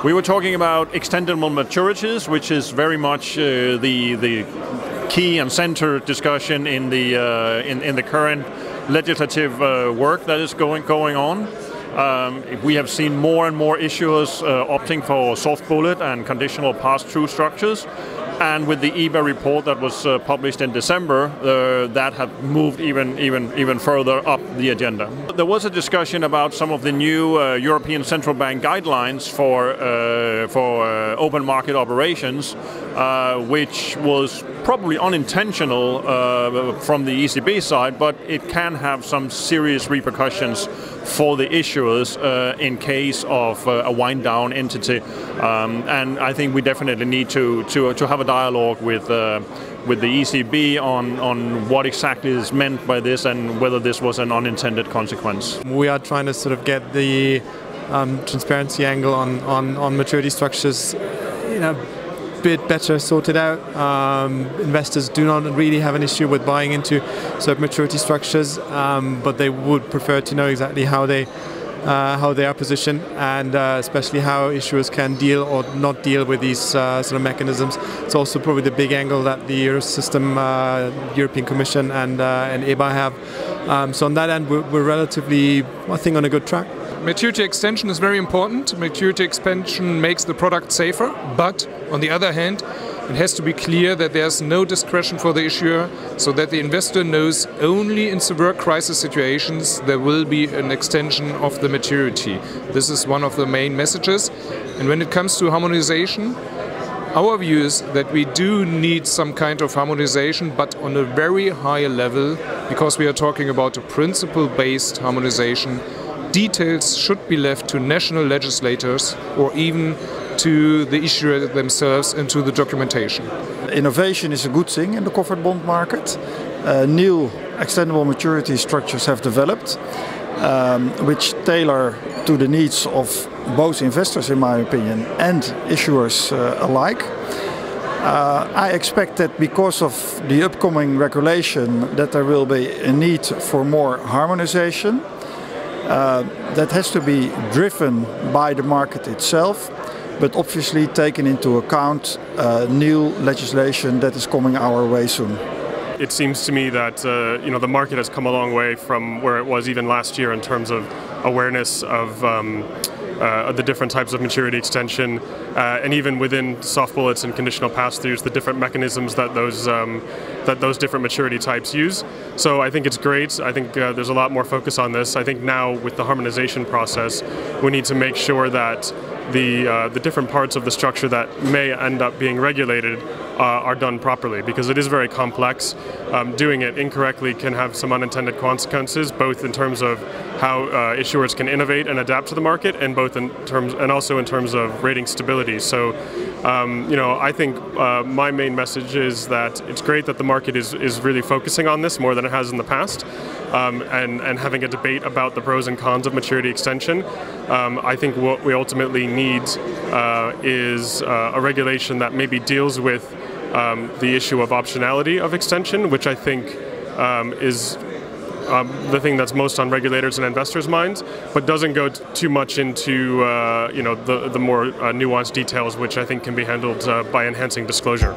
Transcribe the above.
We were talking about extendable maturities, which is very much the key and center discussion in the current legislative work that is going on. We have seen more and more issuers opting for soft bullet and conditional pass-through structures. And with the EBA report that was published in December, that had moved even further up the agenda. There was a discussion about some of the new European Central Bank guidelines for open market operations, which was probably unintentional from the ECB side, but it can have some serious repercussions for the issuers in case of a wind-down entity. And I think we definitely need to have a dialogue with the ECB on what exactly is meant by this and whether this was an unintended consequence. We are trying to sort of get the transparency angle on maturity structures bit better sorted out. Investors do not really have an issue with buying into sort of maturity structures, but they would prefer to know exactly how they are positioned, and especially how issuers can deal or not deal with these sort of mechanisms. It's also probably the big angle that the Eurosystem, European Commission and EBA have. So on that end, we're relatively, I think, on a good track. Maturity extension is very important. Maturity extension makes the product safer, but on the other hand, it has to be clear that there's no discretion for the issuer, so that the investor knows only in severe crisis situations there will be an extension of the maturity. This is one of the main messages. And when it comes to harmonization, our view is that we do need some kind of harmonization, but on a very high level, because we are talking about a principle-based harmonization. Details should be left to national legislators or even to the issuer themselves and to the documentation. Innovation is a good thing in the covered bond market. New extendable maturity structures have developed, which tailor to the needs of both investors, in my opinion, and issuers alike. I expect that because of the upcoming regulation that there will be a need for more harmonization. That has to be driven by the market itself, but obviously taken into account new legislation that is coming our way soon. It seems to me that the market has come a long way from where it was even last year in terms of awareness of the different types of maturity extension, and even within soft bullets and conditional pass-throughs, the different mechanisms that those different maturity types use. So I think it's great. I think there's a lot more focus on this. I think now with the harmonization process, we need to make sure that the different parts of the structure that may end up being regulated are done properly, because it is very complex. Doing it incorrectly can have some unintended consequences, both in terms of how issuers can innovate and adapt to the market, and also in terms of rating stability. So, I think my main message is that it's great that the market is really focusing on this more than it has in the past, and having a debate about the pros and cons of maturity extension. I think what we ultimately need is a regulation that maybe deals with the issue of optionality of extension, which I think is the thing that's most on regulators and investors' minds, but doesn't go too much into the more nuanced details, which I think can be handled by enhancing disclosure.